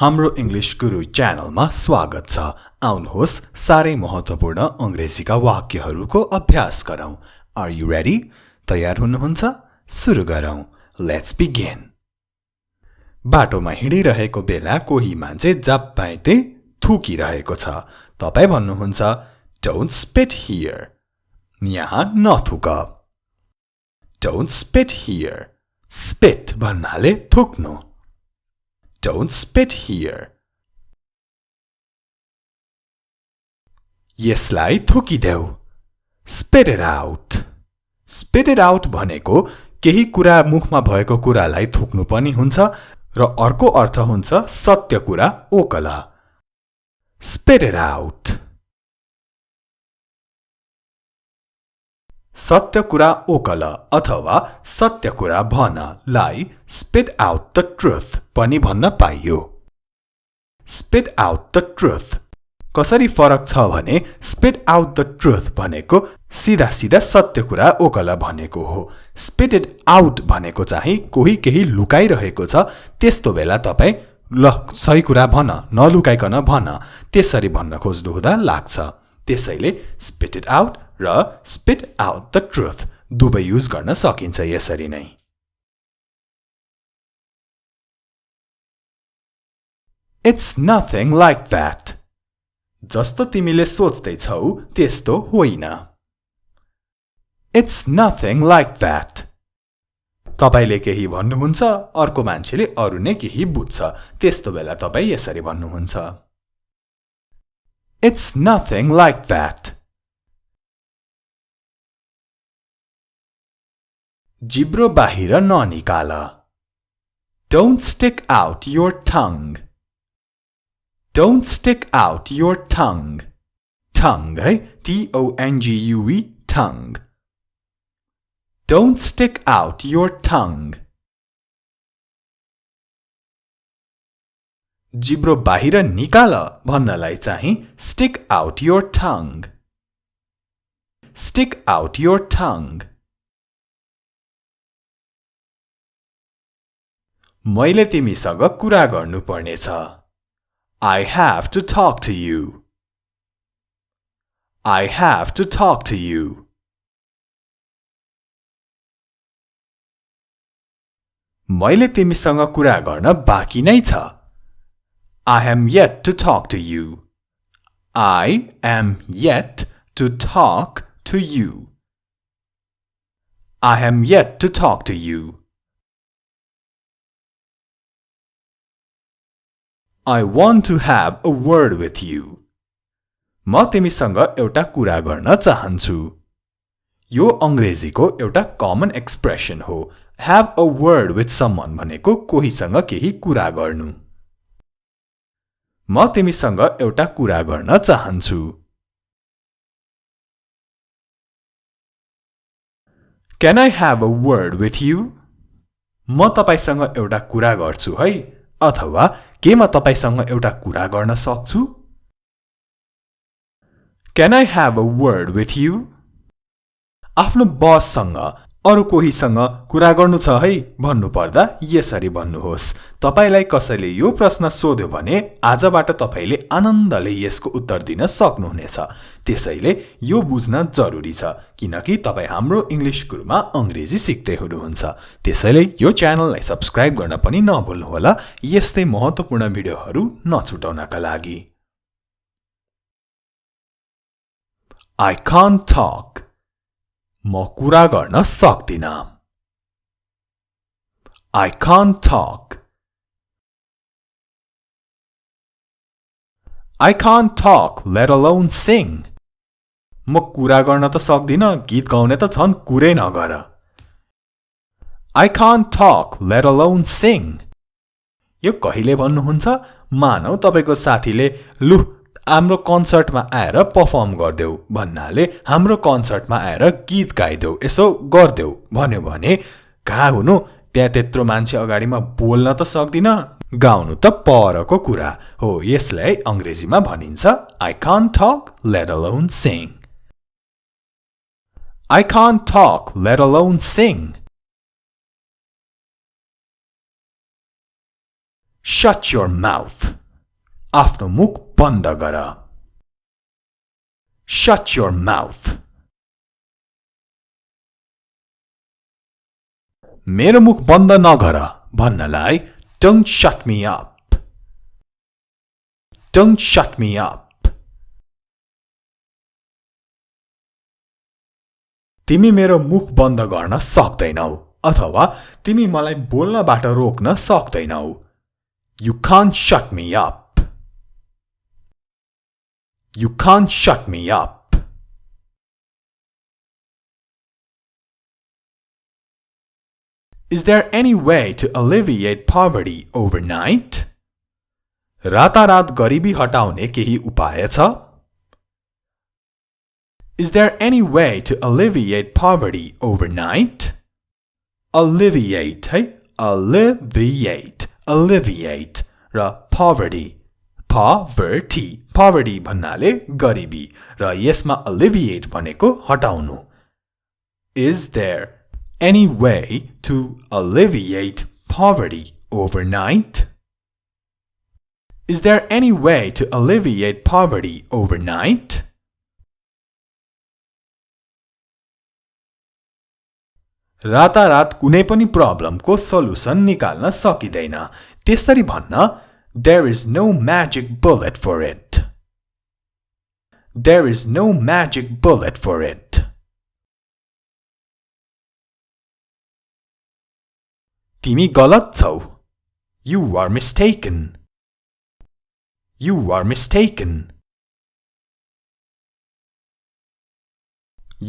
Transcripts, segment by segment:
हाम्रो इंग्लिश गुरु च्यानलमा स्वागत छ। आउनुहोस् सारै महत्त्वपूर्ण अंग्रेजीका वाक्यहरूको अभ्यास गरौँ। Are you ready? तयार हुनुहुन्छ? सुरु गरौँ। Let's begin. बाटोमा हिँडिरहेको बेला कोही मान्छे जब्बाइते थुकिरहेको छ। तपाई भन्नुहुन्छ डोन्ट स्पिट हियर। यहाँ नथुक। Don't spit here. स्पिट भन्नाले थुक्नु। Don't spit here. यसलाई थुकिदेऊ। Spit it out. Spit it out भनेको केही कुरा मुखमा भएको कुरालाई थुक्नु पनि हुन्छ र अर्को अर्थ हुन्छ सत्य कुरा ओकल। Spit it out. सत्य कुरा ओकल अथवा सत्य कुरा भन लाई spit out the truth पनि भन्न पाइयो। Spit out the truth कसरी फरक छ भने spit out the truth भनेको सीधा सीधा सत्य कुरा ओकल भनेको हो। Spit it out भनेको चाहिँ कोही केही लुकाइरहेको छ त्यस्तो बेला तपाई ल सही कुरा भन नलुकाइकन भन त्यसरी भन्न खोज्नु हुँदा लाग्छ। त्यसैले spit it out र spit out the truth दुवै युज गर्न सकिन्छ यसरी नै। It's nothing like that. जस्तो तिमीले सोच्दै छौ त्यस्तो होइन। It's nothing like that. तपाईले केही भन्नुहुन्छ अर्को मान्छेले अरु नै केही बुझ्छ त्यस्तो बेला तपाई यसरी भन्नुहुन्छ It's nothing like that. जिब्रो बाहिर ननिकाल। Don't stick out your tongue. Don't stick out your tongue. Tongue है T-O-N-G-U-E tongue. Don't stick out your tongue. जिब्रो बाहिर निकाल भन्नलाई चाहिँ stick out your tongue. Stick out your tongue. मैले तिमीसँग कुरा गर्नु पर्नेछ। I have to talk to you. I have to talk to you. मैले तिमीसँग कुरा गर्न बाँकी नै छ। I am yet to talk to you. I am yet to talk to you. I am yet to talk to you. I want to have a word with you. म तिमीसँग एउटा कुरा गर्न चाहन्छु। यो अंग्रेजीको एउटा कमन एक्सप्रेसन हो। Have a word with someone भनेको कोहीसँग केही कुरा गर्नु। म तिमीसँग एउटा कुरा गर्न चाहन्छु। Can I have a word with you? म तपाईसँग एउटा कुरा गर्छु है अथवा के म तपाईसँग एउटा कुरा गर्न सक्छु? Can I have a word with you? आफ्नो बससँग अरु कोहीसँग कुरा गर्नु छ है भन्नु पर्दा यसरी भन्नुहोस्। तपाईलाई कसैले यो प्रश्न सोध्यो भने आजबाट तपाईले आनन्दले यसको उत्तर दिन सक्नुहुनेछ। त्यसैले यो बुझ्न जरुरी छ किनकि तपाई हाम्रो इंग्लिश गुरुमा अंग्रेजी सिक्दै हुनुहुन्छ। त्यसैले यो च्यानललाई सब्स्क्राइब गर्न पनि नभुल्नु होला यस्तै महत्त्वपूर्ण भिडियोहरू नछुटाउनका लागि। I can't talk. म कुरा गर्न सक्दिन। I can't talk. I can't talk, let alone sing. म कुरा गर्न त सक्दिन गीत गाउने त झन् कुरै नगर। I can't talk, let alone sing. यो कहिले भन्नुहुन्छ? मानौ तपाईको साथीले लु हाम्रो कन्सर्टमा आएर परफर्म गर्देऊ भन्नाले हाम्रो कन्सर्टमा आएर गीत गाइदेऊ यसो गर्देऊ भन्यो भने कहाँ हुनु त्यहाँ त्यत्रो मान्छे अगाडिमा बोल्न त सक्दिन गाउनु त परको कुरा हो। यसलाई अंग्रेजीमा भनिन्छ I can't talk, let alone sing. I can't talk, let alone sing. Shut your mouth. आफ्नो मुख बन्द गर Shut your mouth मेरो मुख बन्द नगर भन्नलाई Don't shut me up Don't shut me up तिमी मेरो मुख बन्द गर्न सक्दैनौ अथवा तिमी मलाई बोल्नबाट रोक्न सक्दैनौ You can't shut me up You can't shut me up Is there any way to alleviate poverty overnight? रातारात गरिबी हटाउने केही उपाय छ? Is there any way to alleviate poverty overnight? Alleviate है alleviate alleviate र poverty poverty भन्नाले गरिबी र यसमा alleviate भनेको हटाउनु Is there any way to alleviate poverty overnight? Is there any way to alleviate poverty overnight? रातारात कुनै पनि प्रब्लमको सल्युसन निकाल्न सकिदैन त्यसरी भन्न There is no magic bullet for it There is no magic bullet for it तिमी गलत छौ You are mistaken You are mistaken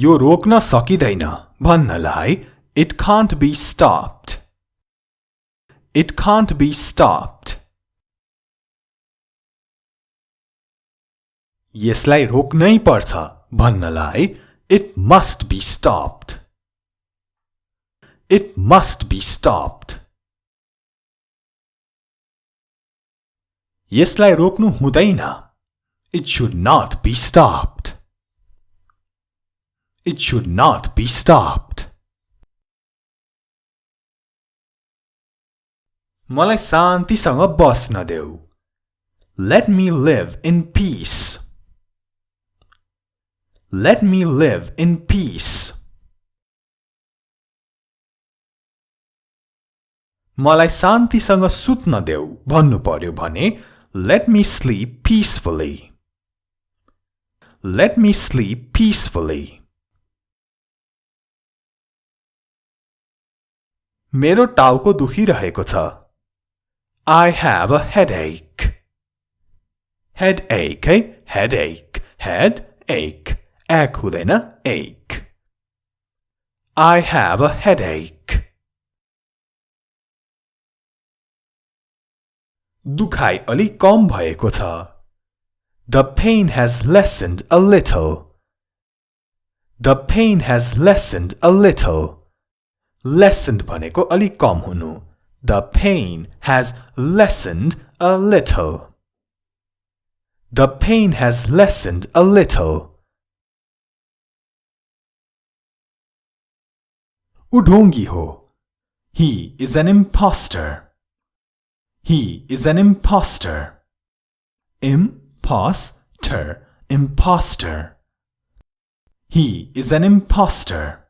यो रोक्न सकिदैन भन्नलाई It can't be stopped It can't be stopped यसलाई रोक्नै पर्छ भन्नलाई It must be stopped It must be stopped यसलाई रोक्नु हुँदैन It should not be stopped It should not be stopped मलाई शान्तिसँग बस्न देऊ Let me live in peace Let me live in peace मलाई शान्तिसँग सुत्न देऊ भन्नु पर्यो भने Let me sleep peacefully Let me sleep peacefully मेरो टाउको दुखिरहेको छ I have a headache Headache है headache headache ache हुँदैन ache I have a headache दुखाइ अलि कम भएको छ The pain has lessened a little The pain has lessened a little Lessened भनेको अलि कम हुनु The pain has lessened a little The pain has lessened a little ऊ ढोंगी हो He is an imposter He is an imposter Imposter Imposter He is an imposter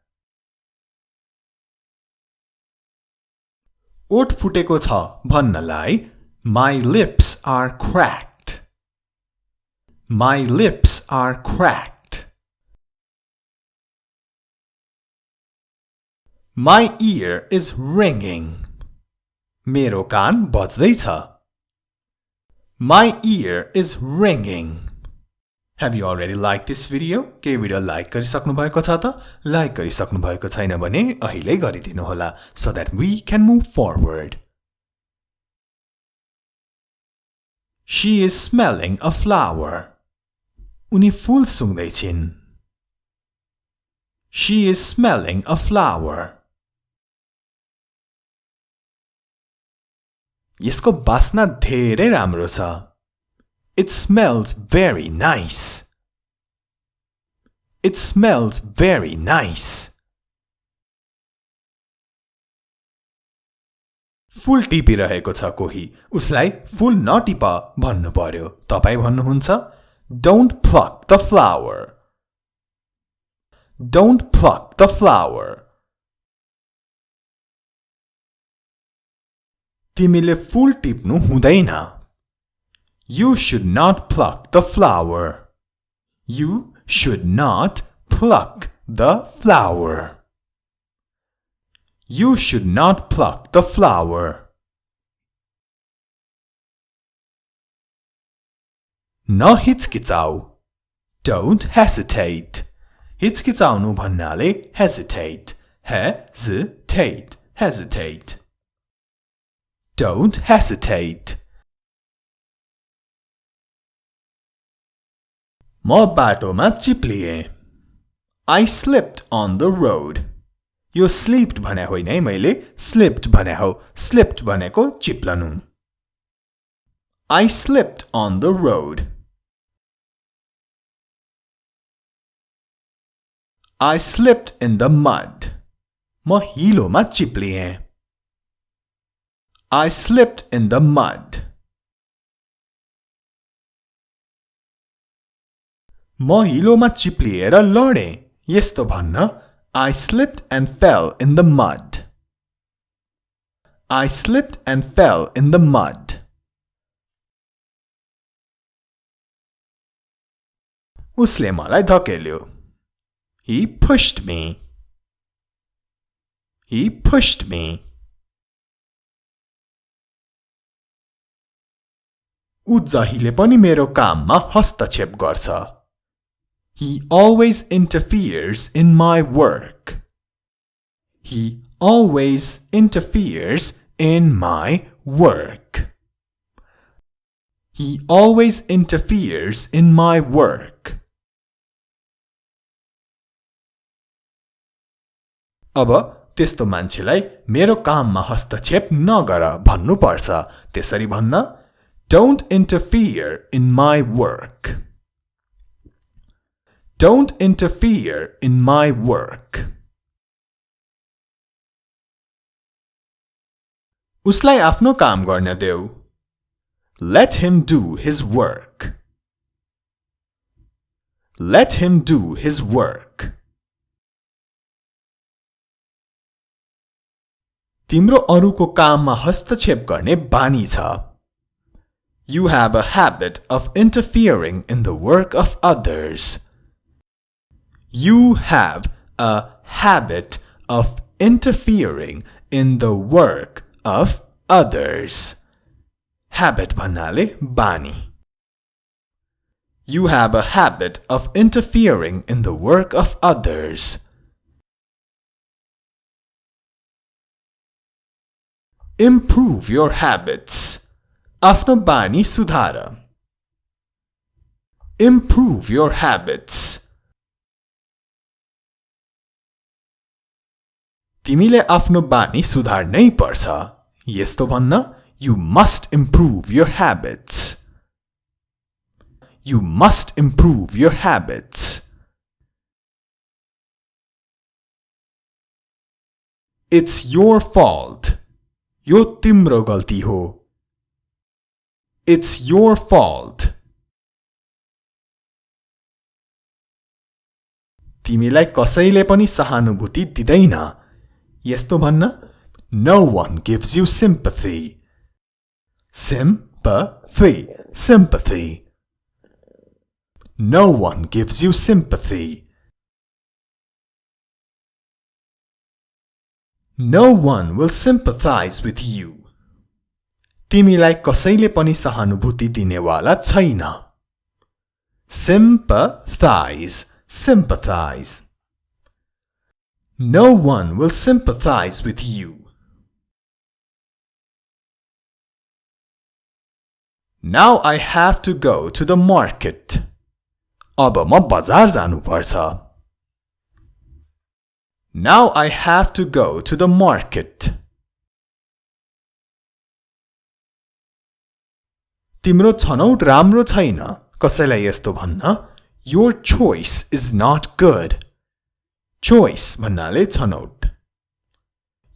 ओठ फुटेको छ भन्नलाई My lips are cracked My lips are cracked My ear is ringing मेरो कान बज्दैछ My ear is ringing Have you already liked this video? के video like गरिसक्नु भएको छ त लाइक गरिसक्नु भएको छैन भने अहिले गरिदिनु होला so that we can move forward She is smelling a flower उनी फूल सुँग्दै छिन् She is smelling a flower यसको बास्ना धेरै राम्रो छ It smells very nice. It smells very nice. फूल टिपिरहेको छ कोही उसलाई फूल नटिप भन्नु पर्यो तपाई भन्नुहुन्छ Don't pluck the flower. Don't pluck the flower. तिमीले फूल टिप्नु हुँदैन You should not pluck the flower. You should not pluck the flower. You should not pluck the flower. नहिचकिचाऊ Don't hesitate. हिचकिचाउनु भन्नाले hesitate. Hesitate. Hesitate. Don't hesitate. म बाटोमा चिप्लिएँ I slipped on the road. यो slipped भने होइन है मैले slipped भने हो slipped भनेको चिप्लनु I slipped on the road. I slipped in the mud. म हिलोमा चिप्लिएँ I slipped in the mud. म हिलोमा चिप्लिएर लडेँ यस्तो भन्न I slipped and fell in the mud. I slipped and fell in the mud. उसले मलाई धकेल्यो He pushed me. He pushed me. ऊ जहिले पनि मेरो काममा हस्तक्षेप गर्छ He always interferes in my work. He always interferes in my work. He always interferes in my work. अब त्यस्तो मान्छेलाई मेरो काममा हस्तक्षेप नगर भन्नु पर्छ त्यसरी भन्न Don't interfere in my work. Don't interfere in my work. उसलाई आफ्नो काम गर्न देऊ Let him do his work. Let him do his work. तिम्रो अरूको काममा हस्तक्षेप गर्ने बानी छ You have a habit of interfering in the work of others. You have a habit of interfering in the work of others. Habit भन्नाले बानी You have a habit of interfering in the work of others. Improve your habits. आफ्नो बानी सुधार Improve your habits. तिमीले आफ्नो बानी सुधार्नै पर्छ यस्तो भन्न You must improve your habits. You must improve your habits. It's your fault. यो तिम्रो गल्ती हो It's your fault. तिमीलाई कसैले पनि सहानुभूति दिदैन यस्तो भन्न No one gives you sympathy. Sympathy. Sympathy. No one gives you sympathy. No one will sympathize with you. तिमीलाई कसैले पनि सहानुभूति दिनेवाला छैन Sympathize. Sympathize. No one will sympathize with you. Now I have to go to the market. अब म बजार जानु पर्छ Now I have to go to the market. तिम्रो छनौट राम्रो छैन कसैलाई यस्तो भन्न Your choice is not good. Choice भन्नाले छनौट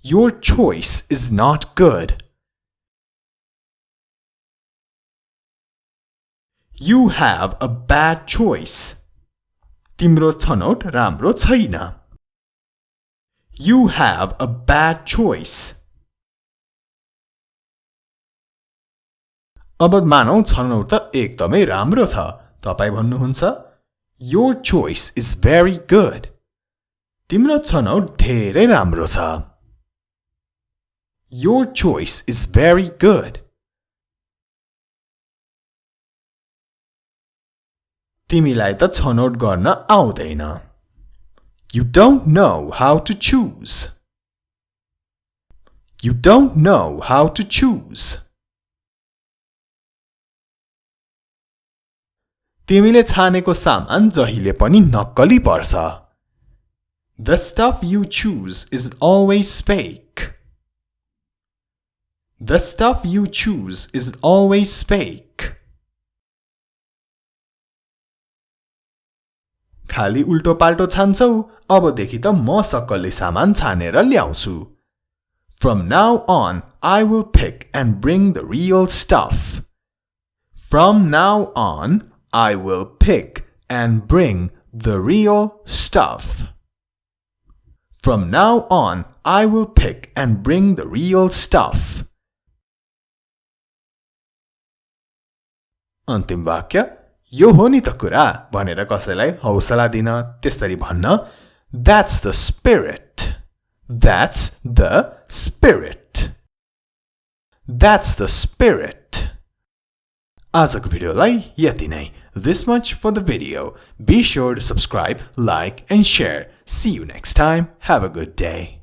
Your choice is not good. You have a bad choice. तिम्रो छनौट राम्रो छैन. You have a bad choice. अब मानौ छनौट त एकदमै राम्रो छ. तपाई भन्नुहुन्छ Your choice is very good. तिम्रो छनौट धेरै राम्रो छ. Your choice is very good. तिमीलाई त छनौट गर्न आउँदैन. You don't know how to choose. You don't know how to choose. तिमीले छानेको सामान जहिले पनि नक्कली पर्छ. The stuff you choose is always fake. The stuff you choose is always fake. खाली उल्टो पाल्टो छान्छौ. अबदेखि त म सक्कली सामान छानेर ल्याउँछु. From now on, I will pick and bring the real stuff. From now on, I will pick and bring the real stuff. From now on, I will pick and bring the real stuff. अन्तिम वाक्य यो हो नि त कुरा भनेर कसैलाई हौसला दिन त्यसरी भन्न That's the spirit. That's the spirit. That's the spirit. आजको भिडियोलाई यति नै. This much for the video. Be sure to subscribe, like and share. See you next time. Have a good day.